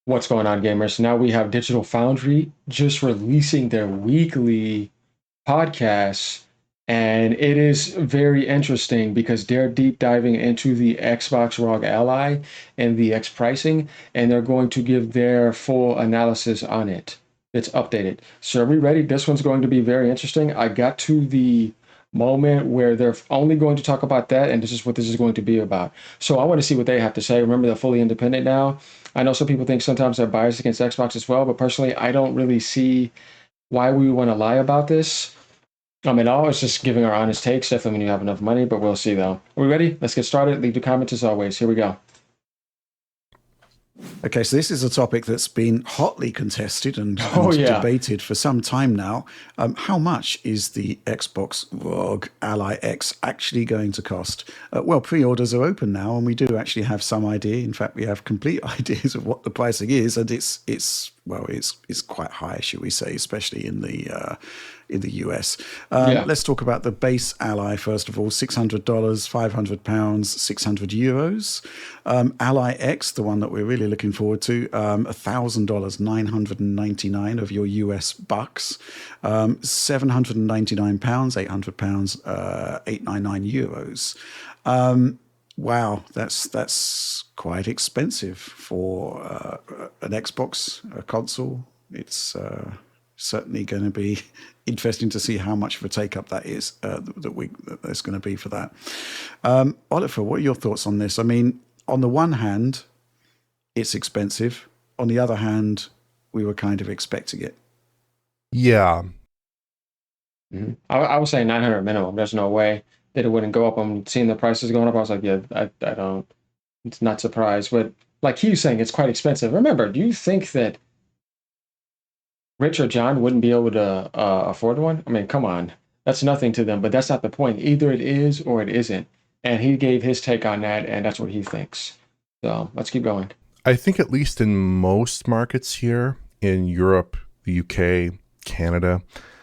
What's going on, gamers? Now we have Digital Foundry just releasing their weekly podcast, and it is very interesting because they're deep diving into the Xbox ROG Ally and the X pricing, and they're going to give their full analysis on it. It's updated. So are we ready? This one's going to be very interesting. I got to the moment where they're only going to talk about that, and this is what this is going to be about. So I want to see what they have to say. Remember, they're fully independent now. I know some people think sometimes they're biased against Xbox as well, but personally, I don't really see why we want to lie about this. I mean, always just giving our honest takes, definitely when you have enough money, but we'll see though. Are we ready? Let's get started. Leave the comments as always. Here we go. Okay, so this is a topic that's been hotly contested Oh, and yeah. debated for some time now. How much is the Xbox ROG Ally X actually going to cost? Well, pre-orders are open now, and we do actually have some idea. In fact, we have complete ideas of what the pricing is, and it's quite high, should we say, especially in the US. Yeah. Let's talk about the base Ally first of all: $600, £500, €600. Ally X, the one that we're really looking forward to, $1,000, 999 of your US bucks, £799, £800, 899 euros. Wow, that's quite expensive for an Xbox a console. It's certainly going to be interesting to see how much of a take up that is that there's going to be for that. Oliver, what are your thoughts on this? I mean, on the one hand, it's expensive. On the other hand, we were kind of expecting it. Yeah. I was saying 900 minimum. There's no way that it wouldn't go up. I'm seeing the prices going up. I was like, yeah, I don't, it's not surprised. But like he was saying, it's quite expensive. Remember, do you think that Rich or John wouldn't be able to afford one? I mean, come on. That's nothing to them, but that's not the point. Either it is or it isn't. And he gave his take on that, and that's what he thinks. So let's keep going. I think at least in most markets here in Europe, the UK, Canada,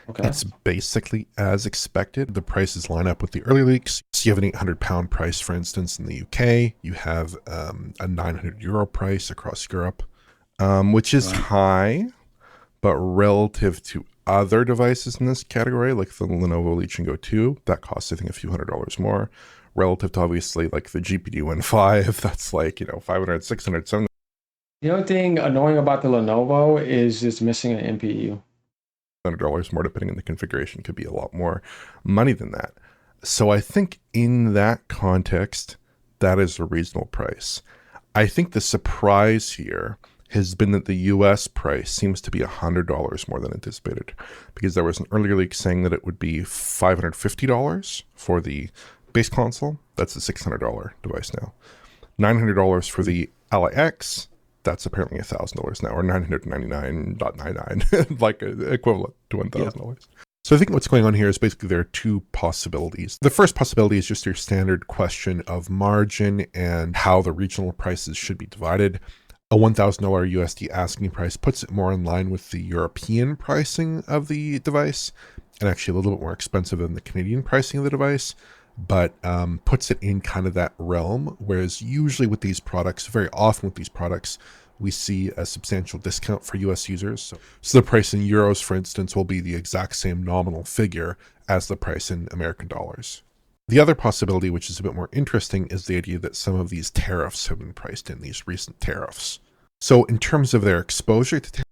Okay. it's basically as expected. The prices line up with the early leaks. So you have an £800 price, for instance, in the UK. You have a €900 price across Europe, which is high, but relative to other devices in this category, like the Lenovo Legion Go 2, that costs, I think, a few $100s more. Relative to obviously like the GPD Win 5, that's like, 500, 600, 700. The only thing annoying about the Lenovo is it's missing an NPU. $100 more, depending on the configuration, could be a lot more money than that. So I think in that context, that is a reasonable price. I think the surprise here has been that the US price seems to be $100 more than anticipated, because there was an earlier leak saying that it would be $550 for the base console. That's a $600 device now. $900 for the Ally X. That's apparently $1,000 now, or $999.99, like equivalent to $1,000. Yeah. So I think what's going on here is basically there are two possibilities. The first possibility is just your standard question of margin and how the regional prices should be divided. A $1,000 USD asking price puts it more in line with the European pricing of the device, and actually a little bit more expensive than the Canadian pricing of the device, but puts it in kind of that realm. Whereas usually with these products, very often with these products, we see a substantial discount for US users. So the price in euros, for instance, will be the exact same nominal figure as the price in American dollars. The other possibility, which is a bit more interesting, is the idea that some of these tariffs have been priced in, these recent tariffs. So in terms of their exposure to tariffs,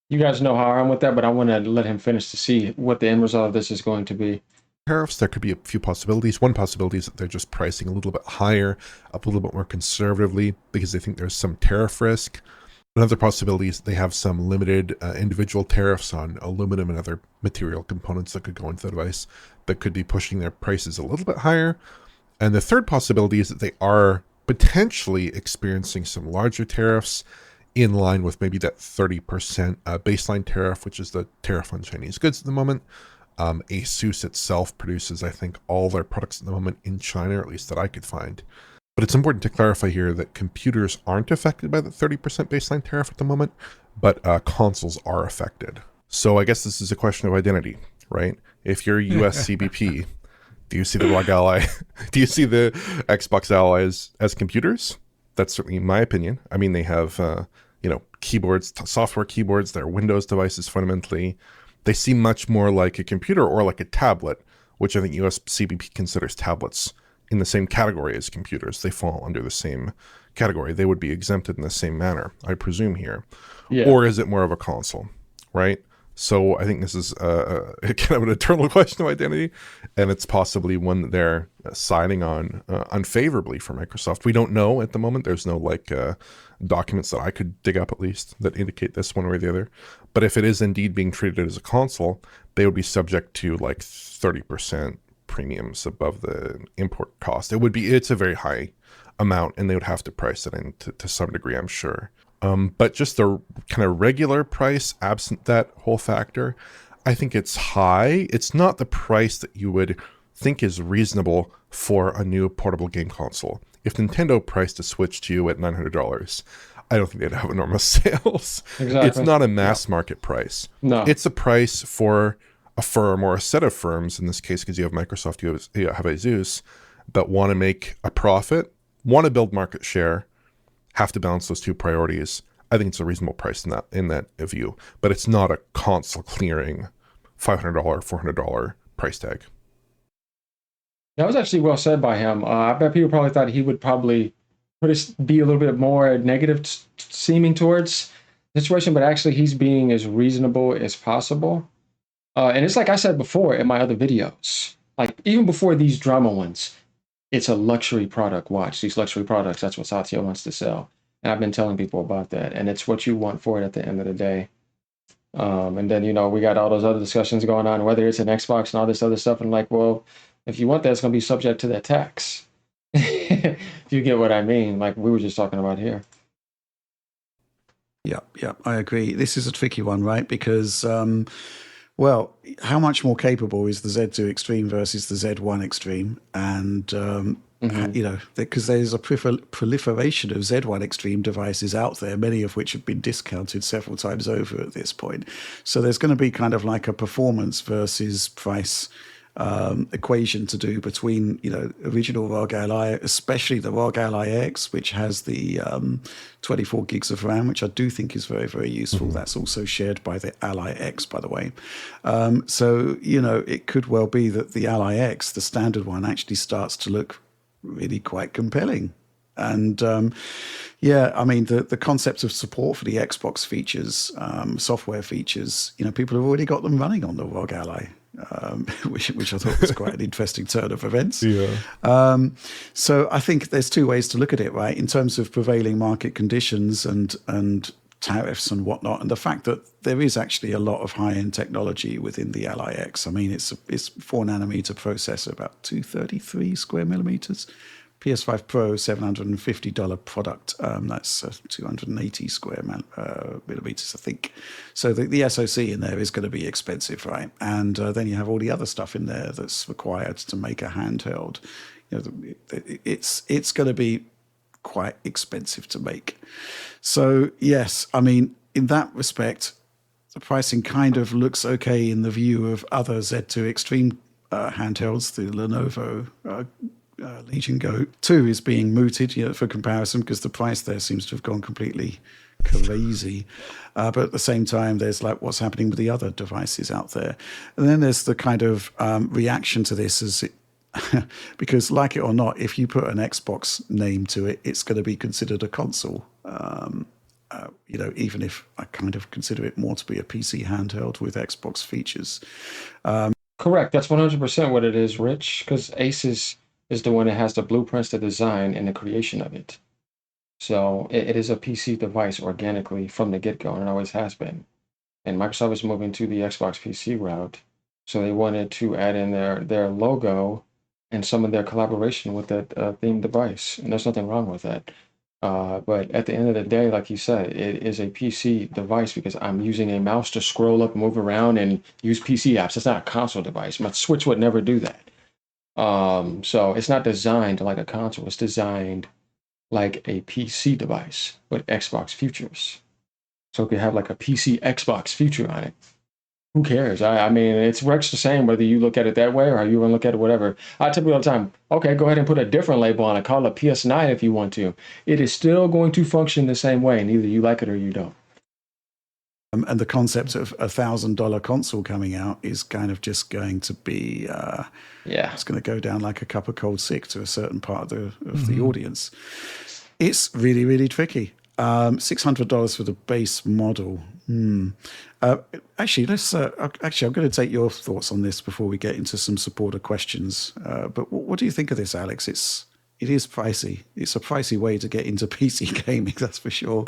You guys know how I'm with that, but I want to let him finish to see what the end result of this is going to be. there could be a few possibilities. One possibility is that they're just pricing a little bit higher, up a little bit more conservatively, because they think there's some tariff risk. Another possibility is that they have some limited individual tariffs on aluminum and other material components that could go into the device that could be pushing their prices a little bit higher. And the third possibility is that they are potentially experiencing some larger tariffs in line with maybe that 30% baseline tariff, which is the tariff on Chinese goods at the moment. ASUS itself produces, I think, all their products at the moment in China, or at least that I could find. But it's important to clarify here that computers aren't affected by the 30% baseline tariff at the moment, but consoles are affected. So I guess this is a question of identity, right? If you're US CBP, do you see the ROG Ally? Do you see the Xbox Ally as computers? That's certainly my opinion. I mean, they have keyboards, software keyboards. They're Windows devices fundamentally. They seem much more like a computer or like a tablet, which I think USCBP considers tablets in the same category as computers. They fall under the same category. They would be exempted in the same manner, I presume here. Yeah. Or is it more of a console, right? So I think this is kind of an eternal question of identity, and it's possibly one that they're siding on unfavorably for Microsoft. We don't know at the moment. There's no documents that I could dig up at least that indicate this one way or the other. But if it is indeed being treated as a console, they would be subject to like 30% premiums above the import cost. It's a very high amount, and they would have to price it in to some degree, I'm sure. But just the kind of regular price, absent that whole factor, I think it's high. It's not the price that you would think is reasonable for a new portable game console. If Nintendo priced a Switch to you at $900, I don't think they'd have enormous sales. Exactly. It's not a mass market price. No. It's a price for a firm or a set of firms, in this case, because you have Microsoft, you have Asus, that want to make a profit, want to build market share, have to balance those two priorities. I think it's a reasonable price in that view, but it's not a console clearing $500, $400 price tag. That was actually well said by him. I bet people probably thought he would probably be a little bit more negative seeming towards the situation, but actually he's being as reasonable as possible. And it's like I said before in my other videos, like even before these drama ones, it's a luxury product. Watch these luxury products. That's what Satya wants to sell. And I've been telling people about that. And it's what you want for it at the end of the day. And then, we got all those other discussions going on, whether it's an Xbox and all this other stuff. And like, well, if you want that, it's going to be subject to that tax. If you get what I mean, like we were just talking about here. Yeah, I agree. This is a tricky one, right? Because, well, how much more capable is the Z2 Extreme versus the Z1 Extreme? And, because there's a proliferation of Z1 Extreme devices out there, many of which have been discounted several times over at this point. So there's going to be kind of like a performance versus price equation to do between, original ROG Ally, especially the ROG Ally X, which has the 24 gigs of RAM, which I do think is very, very useful. Mm-hmm. That's also shared by the Ally X, by the way. So, it could well be that the Ally X, the standard one, actually starts to look really quite compelling. And the concept of support for the Xbox features, software features, people have already got them running on the ROG Ally. Which I thought was quite an interesting turn of events. Yeah. So I think there's two ways to look at it, right? In terms of prevailing market conditions and tariffs and whatnot, and the fact that there is actually a lot of high-end technology within the Ally X. I mean, it's 4 nanometer processor, about 233 square millimeters. PS5 Pro, $750 product. That's 280 square millimeters, I think. So the SoC in there is going to be expensive, right? And then you have all the other stuff in there that's required to make a handheld. It's going to be quite expensive to make. So yes, I mean, in that respect, the pricing kind of looks okay in the view of other Z2 Extreme handhelds, the Lenovo Legion Go 2 is being mooted for comparison because the price there seems to have gone completely crazy. But at the same time, there's like what's happening with the other devices out there. And then there's the kind of reaction to this as because like it or not, if you put an Xbox name to it, it's going to be considered a console. Even if I kind of consider it more to be a PC handheld with Xbox features. Correct. That's 100% what it is, Rich, because Asus is the one that has the blueprints, the design, and the creation of it. So it is a PC device organically from the get-go, and it always has been. And Microsoft is moving to the Xbox PC route. So they wanted to add in their logo and some of their collaboration with that themed device. And there's nothing wrong with that. But at the end of the day, like you said, it is a PC device because I'm using a mouse to scroll up, move around, and use PC apps. It's not a console device. My Switch would never do that. So it's not designed like a console. It's designed like a PC device with Xbox features. So it could have like a PC Xbox feature on it. Who cares? I mean, it works the same whether you look at it that way or you want to look at it whatever. I tell people all the time, okay, go ahead and put a different label on it. Call it PS9 if you want to. It is still going to function the same way, and either you like it or you don't. And the concept of $1,000 console coming out is kind of just going to be, Yeah. it's going to go down like a cup of cold sick to a certain part of the audience. It's really, really tricky. $600 for the base model. Actually, I'm going to take your thoughts on this before we get into some supporter questions. But what do you think of this, Alex? It is pricey. It's a pricey way to get into PC gaming, that's for sure.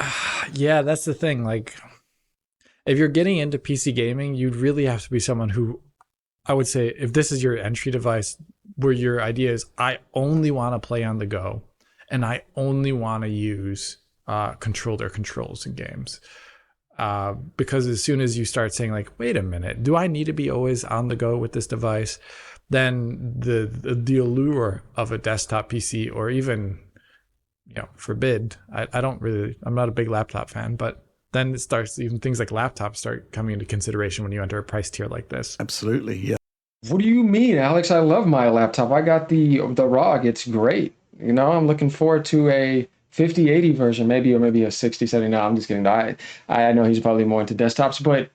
Yeah, that's the thing. Like, if you're getting into PC gaming, you'd really have to be someone who, I would say, if this is your entry device, where your idea is, I only want to play on the go, and I only want to use controller controls in games. Because as soon as you start saying, like, wait a minute, do I need to be always on the go with this device? Then the allure of a desktop PC, or even, forbid, I'm not a big laptop fan, but then it starts, even things like laptops start coming into consideration when you enter a price tier like this. Absolutely, yeah. What do you mean, Alex? I love my laptop. I got the ROG. It's great. I'm looking forward to a 5080 version, maybe a 6070. No, I'm just kidding. I know he's probably more into desktops, but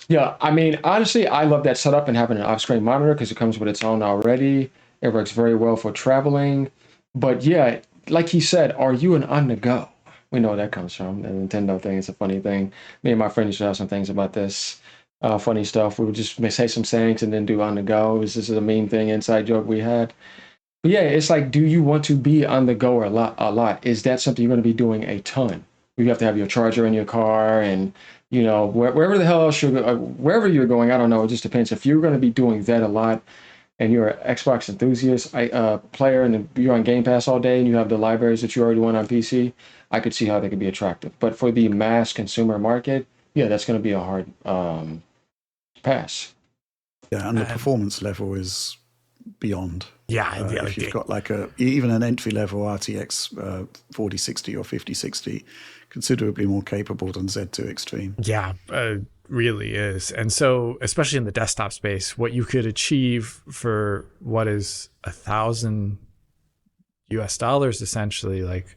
yeah, I mean, honestly, I love that setup and having an off-screen monitor because it comes with its own already. It works very well for traveling. But yeah, like he said, are you an on-the-go? We know where that comes from. The Nintendo thing is a funny thing. Me and my friends used to have some things about this. Funny stuff. We would just say some sayings and then do on the go. This is a mean thing, inside joke we had. But yeah, it's like, do you want to be on the go a lot? Is that something you're going to be doing a ton? You have to have your charger in your car, and wherever the hell else wherever you're going, I don't know. It just depends. If you're going to be doing that a lot, and you're an Xbox enthusiast player, and you're on Game Pass all day, and you have the libraries that you already want on PC, I could see how they could be attractive. But for the mass consumer market, yeah, that's going to be a hard pass. Yeah, and the performance level is beyond. Yeah, if you've got like even an entry level RTX 4060 or 5060, considerably more capable than Z2 Extreme. Yeah, really is. And so, especially in the desktop space, what you could achieve for what is $1,000 US essentially, like,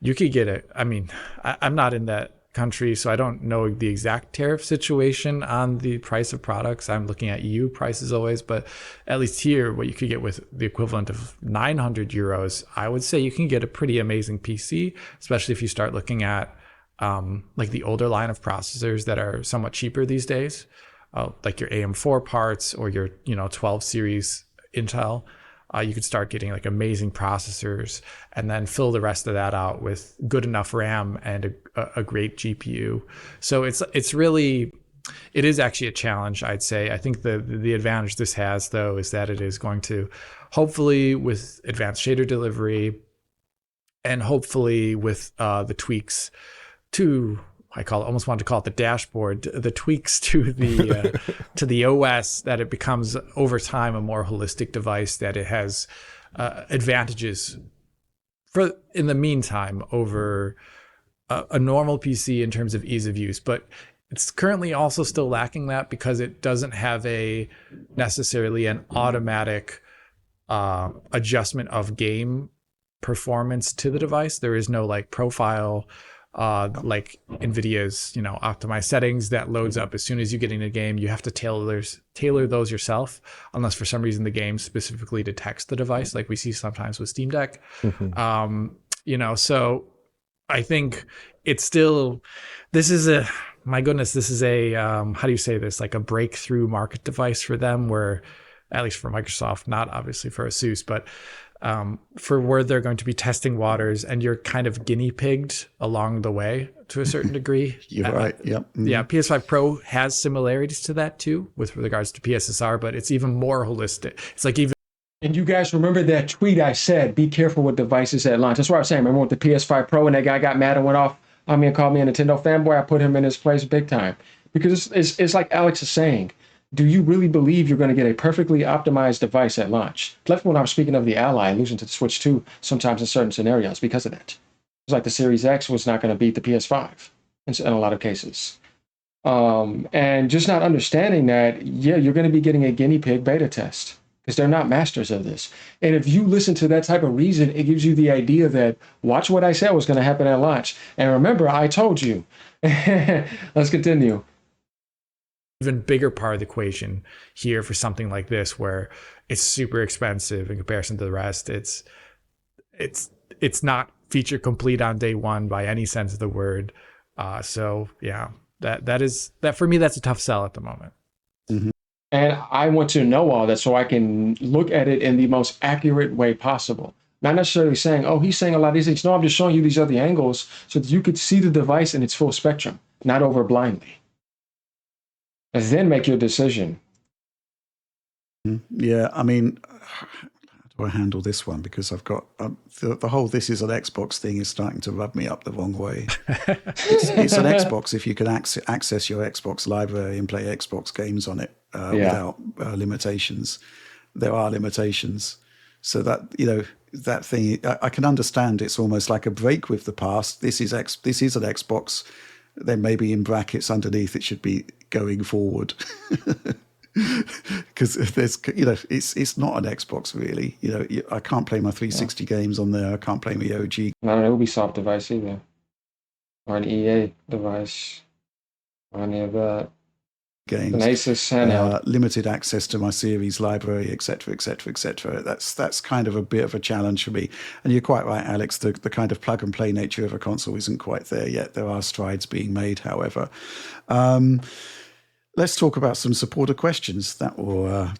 you could get I'm not in that country, so I don't know the exact tariff situation on the price of products. I'm looking at EU prices always, but at least here, what you could get with the equivalent of 900 euros, I would say you can get a pretty amazing PC, especially if you start looking at like the older line of processors that are somewhat cheaper these days, like your AM4 parts or your 12 series Intel. You could start getting like amazing processors, and then fill the rest of that out with good enough RAM and a great GPU. So it's really, it is actually a challenge, I'd say. I think the advantage this has, though, is that it is going to, hopefully with advanced shader delivery, and hopefully with the tweaks to, almost wanted to call it the dashboard, the tweaks to the to the OS, that it becomes over time a more holistic device, that it has advantages for in the meantime over a normal PC in terms of ease of use. But it's currently also still lacking that, because it doesn't have necessarily an automatic adjustment of game performance to the device. There is no like profile like NVIDIA's, optimized settings that loads up as soon as you get in a game. You have to tailor those yourself, unless for some reason the game specifically detects the device, like we see sometimes with Steam Deck. Mm-hmm. So I think it's still, this is a how do you say this? Like a breakthrough market device for them, where, at least for Microsoft, not obviously for Asus, but for where they're going to be testing waters, and you're kind of guinea pigged along the way to a certain degree. You're right. Yep. Mm-hmm. Yeah. PS5 Pro has similarities to that too, with regards to PSSR, but it's even more holistic. It's like even. And you guys remember that tweet I said, be careful with devices at launch. That's what I was saying. Remember with the PS5 Pro, and that guy got mad and went off on me and called me a Nintendo fanboy? I put him in his place big time. Because it's like Alex is saying, do you really believe you're going to get a perfectly optimized device at launch? Left when I was speaking of the Ally losing to the Switch 2 sometimes in certain scenarios because of that. It's like the Series X was not going to beat the PS5 in a lot of cases. And just not understanding that, yeah, you're going to be getting a guinea pig beta test. because they're not masters of this. And if you listen to that type of reason, it gives you the idea that watch what I said was going to happen at launch. And remember, I told you. Let's continue. Even bigger part of the equation here for something like this, where it's super expensive in comparison to the rest. It's not feature complete on day one by any sense of the word. So yeah, that for me, that's a tough sell at the moment. Mm-hmm. And I want to know all that so I can look at it in the most accurate way possible. Not necessarily saying, oh, he's saying a lot of these things. No, I'm just showing you these other angles so that you could see the device in its full spectrum, not over blindly. And then make your decision. Yeah, I mean, how do I handle this one? Because I've got the whole "this is an Xbox" thing is starting to rub me up the wrong way. It's an Xbox if you can access your Xbox library and play Xbox games on it without limitations. There are limitations, so that that thing I can understand. It's almost like a break with the past. This is an Xbox. Then maybe in brackets underneath it should be going forward. Because there's, it's not an Xbox really. I can't play my 360 games on there. I can't play my OG. Not an Ubisoft device either, or an EA device, or any of that. Games. An Asus handheld. Limited access to my series library, etc., etc., etc. That's kind of a bit of a challenge for me. And you're quite right, Alex. The kind of plug and play nature of a console isn't quite there yet. There are strides being made, however. Let's talk about some supporter questions. That will.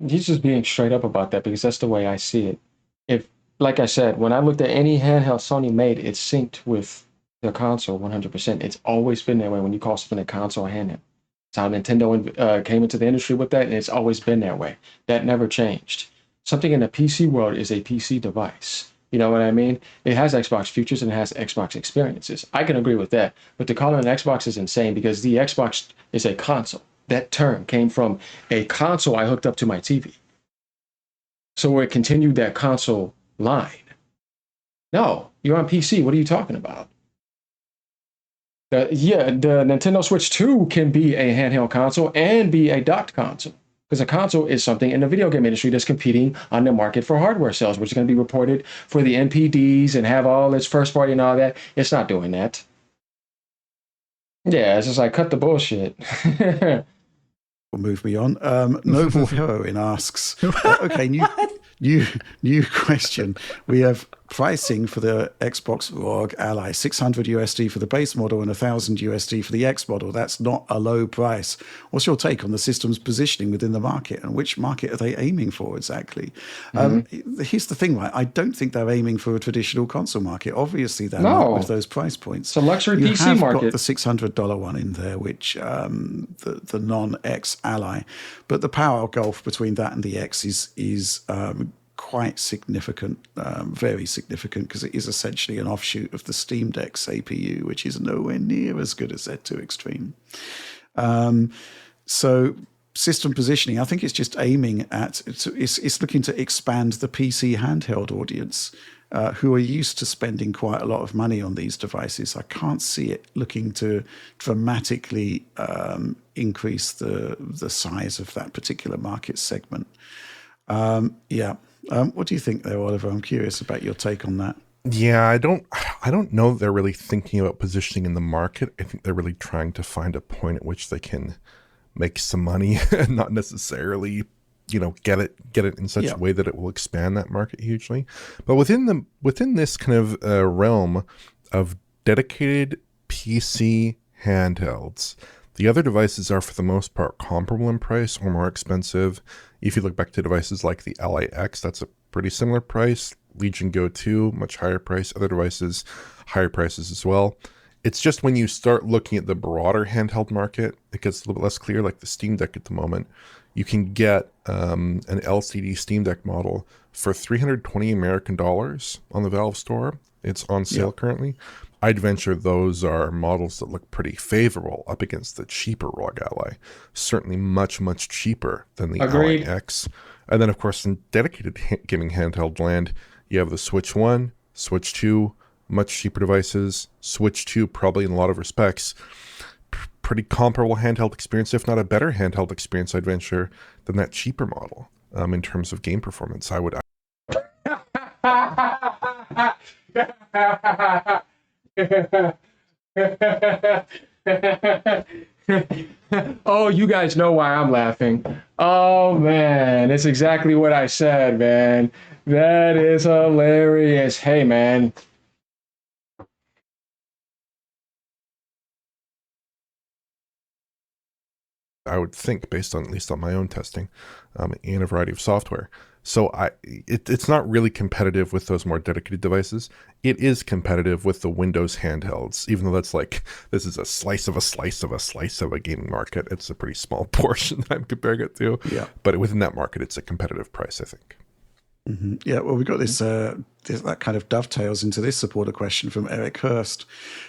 He's just being straight up about that because that's the way I see it. If, like I said, when I looked at any handheld Sony made, it's synced with the console 100%. It's always been that way when you call something a console handheld. It's how Nintendo came into the industry with that, and it's always been that way. That never changed. Something in the PC world is a PC device. You know what I mean? It has Xbox features and it has Xbox experiences. I can agree with that. But to call it an Xbox is insane because the Xbox is a console. That term came from a console I hooked up to my TV. So it continued that console line. No, you're on PC. What are you talking about? The Nintendo Switch 2 can be a handheld console and be a docked console. Because a console is something in the video game industry that's competing on the market for hardware sales, which is going to be reported for the NPDs and have all its first party and all that. It's not doing that. Yeah, it's just like, cut the bullshit. Will move me on. Noble Heroine asks, okay, new question. We have pricing for the Xbox ROG Ally, $600 for the base model and $1,000 for the X model. That's not a low price. What's your take on the system's positioning within the market and which market are they aiming for exactly? Here's the thing, right? I don't think they're aiming for a traditional console market. Obviously, they're not with those price points. It's a luxury PC have market. Got the $600 one in there, which the non-X Ally, but the power gulf between that and the X is quite significant, very significant, because it is essentially an offshoot of the Steam Deck's APU, which is nowhere near as good as Z2 Extreme. So system positioning, I think it's just aiming at, it's looking to expand the PC handheld audience, who are used to spending quite a lot of money on these devices. I can't see it looking to dramatically increase the size of that particular market segment. What do you think there, Oliver? I'm curious about your take on that. Yeah, I don't know that they're really thinking about positioning in the market. I think they're really trying to find a point at which they can make some money and not necessarily, get it in such a way that it will expand that market hugely. But within this kind of realm of dedicated PC handhelds, the other devices are for the most part comparable in price or more expensive. If you look back to devices like the Ally X, that's a pretty similar price. Legion Go 2, much higher price. Other devices, higher prices as well. It's just when you start looking at the broader handheld market, it gets a little bit less clear, like the Steam Deck at the moment. You can get an LCD Steam Deck model for $320 American on the Valve store. It's on sale currently. I'd venture those are models that look pretty favorable up against the cheaper ROG Ally. Certainly much, much cheaper than the Ally X. And then, of course, in dedicated gaming handheld land, you have the Switch 1, Switch 2, much cheaper devices. Switch 2, probably in a lot of respects, pretty comparable handheld experience, if not a better handheld experience, I'd venture, than that cheaper model. in terms of game performance. I would. Oh, you guys know why I'm laughing. Oh man, it's exactly what I said, man. That is hilarious. Hey, man. I would think, based on at least on my own testing, and a variety of software. So it's not really competitive with those more dedicated devices. It is competitive with the Windows handhelds, even though that's like, this is a slice of a slice of a slice of a gaming market. It's a pretty small portion that I'm comparing it to. Yeah. But within that market, it's a competitive price, I think. Mm-hmm. Yeah, well, we've got this, that kind of dovetails into this supporter question from Eric Hurst.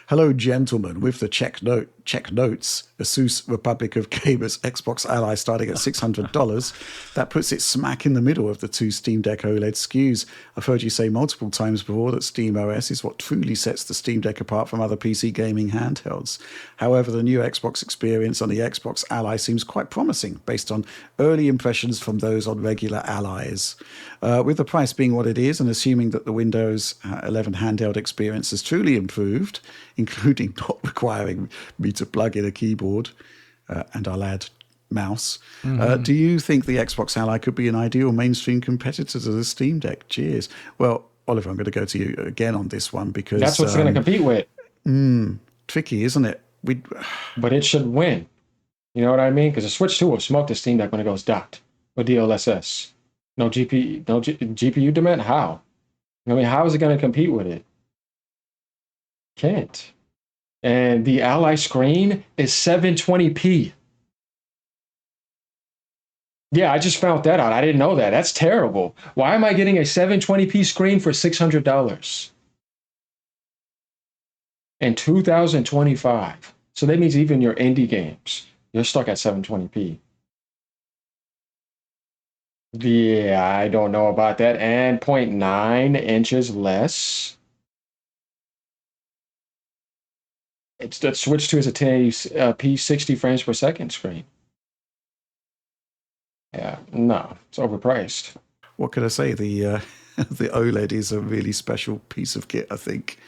Hello, gentlemen. With the check notes, Asus Republic of Gamers Xbox Ally starting at $600, that puts it smack in the middle of the two Steam Deck OLED SKUs. I've heard you say multiple times before that Steam OS is what truly sets the Steam Deck apart from other PC gaming handhelds. However, the new Xbox experience on the Xbox Ally seems quite promising based on early impressions from those on regular Allies. With the price being what it is, and assuming that the Windows 11 handheld experience has truly improved, including not requiring me to plug in a keyboard and I'll add mouse, do you think the Xbox Ally could be an ideal mainstream competitor to the Steam Deck? Cheers. Well, Oliver, I'm going to go to you again on this one because That's what's going to compete with. Tricky, isn't it? But it should win. You know what I mean? Because the Switch 2 will smoke the Steam Deck when it goes docked with DLSS. No GPU demand? How? I mean, how is it going to compete with it? Can't. And the Ally screen is 720p. Yeah, I just found that out. I didn't know that. That's terrible. Why am I getting a 720p screen for $600 in 2025? So that means even your indie games, you're stuck at 720p. Yeah, I don't know about that. And 0.9 inches less. It's that Switch 2 is a 1080p 60 frames per second screen. Yeah, no, it's overpriced. What can I say? The the OLED is a really special piece of kit, I think.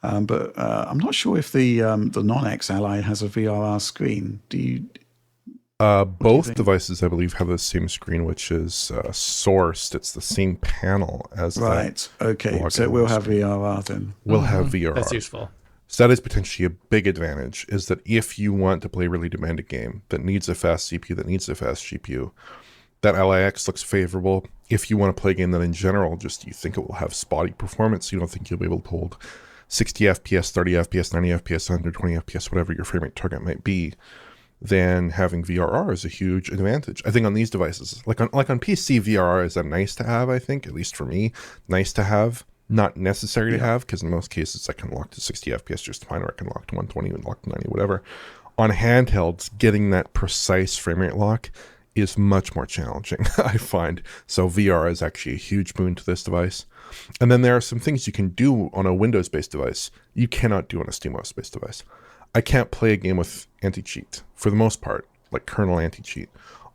But I'm not sure if the non-X Ally has a VRR screen. Do you? Both devices, I believe, have the same screen, which is sourced. It's the same panel as right. Okay, so it will have VRR then. Will have VRR. That's useful. So that is potentially a big advantage, is that if you want to play a really demanding game that needs a fast CPU, that needs a fast GPU, that LIX looks favorable. If you want to play a game that in general, just you think it will have spotty performance, you don't think you'll be able to hold 60 FPS, 30 FPS, 90 FPS, 120 FPS, whatever your frame rate target might be, then having VRR is a huge advantage. I think on these devices, like on PC, VRR is a nice to have, I think, at least for me, nice to have. Not necessary to have, because in most cases I can lock to 60 FPS just fine, or I can lock to 120 and lock to 90, whatever. On handhelds, getting that precise frame rate lock is much more challenging, I find. So VR is actually a huge boon to this device. And then there are some things you can do on a Windows-based device you cannot do on a SteamOS-based device. I can't play a game with anti-cheat, for the most part, like kernel anti-cheat,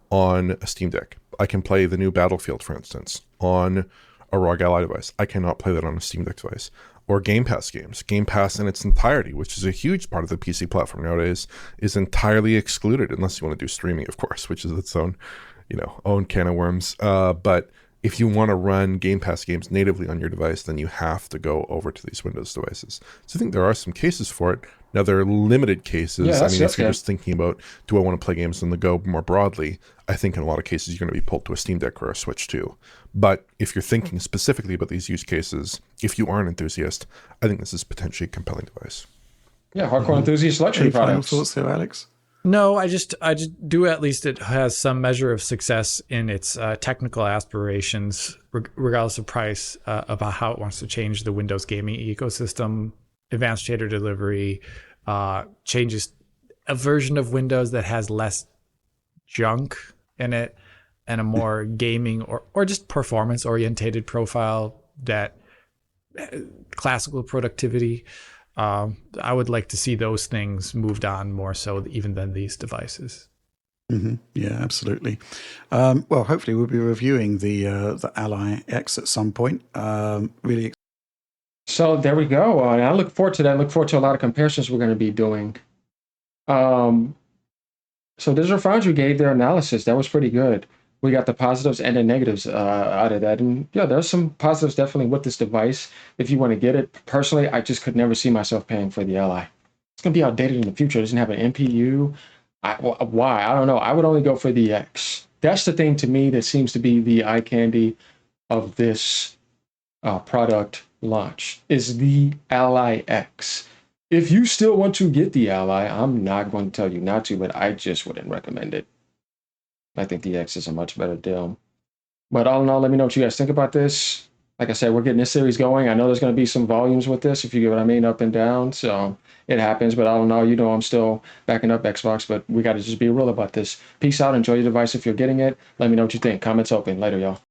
on a Steam Deck. I can play the new Battlefield, for instance, on a ROG Ally device. I cannot play that on a Steam Deck device. Or Game Pass games. Game Pass in its entirety, which is a huge part of the PC platform nowadays, is entirely excluded, unless you want to do streaming, of course, which is its own, own can of worms. But if you want to run Game Pass games natively on your device, then you have to go over to these Windows devices. So I think there are some cases for it. Now, there are limited cases. Yeah, if you're just thinking about, do I want to play games on the go more broadly, I think in a lot of cases you're going to be pulled to a Steam Deck or a Switch too. But if you're thinking specifically about these use cases, if you are an enthusiast, I think this is potentially a compelling device. Yeah, hardcore enthusiast luxury Any final products. thoughts there, Alex? No, I just do, at least it has some measure of success in its technical aspirations, regardless of price, about how it wants to change the Windows gaming ecosystem, advanced shader delivery, changes a version of Windows that has less junk in it and a more gaming or just performance orientated profile, that classical productivity. I would like to see those things moved on more so even than these devices. Yeah, absolutely. Well, hopefully we'll be reviewing the Ally X at some point. Really. So there we go. And I look forward to that. I look forward to a lot of comparisons we're going to be doing. Um, so Digital Foundry gave their analysis. That was pretty good. We got the positives and the negatives out of that. And yeah, there's some positives definitely with this device. If you want to get it, personally, I just could never see myself paying for the Ally. It's going to be outdated in the future. It doesn't have an NPU. Why? I don't know. I would only go for the X. That's the thing to me that seems to be the eye candy of this product launch is the Ally X. If you still want to get the Ally, I'm not going to tell you not to, but I just wouldn't recommend it. I think the X is a much better deal. But all in all, let me know what you guys think about this. Like I said, we're getting this series going. I know there's going to be some volumes with this, if you get what I mean, up and down. So it happens. But all in all, I'm still backing up Xbox, but we got to just be real about this. Peace out. Enjoy your device if you're getting it. Let me know what you think. Comments open. Later, y'all.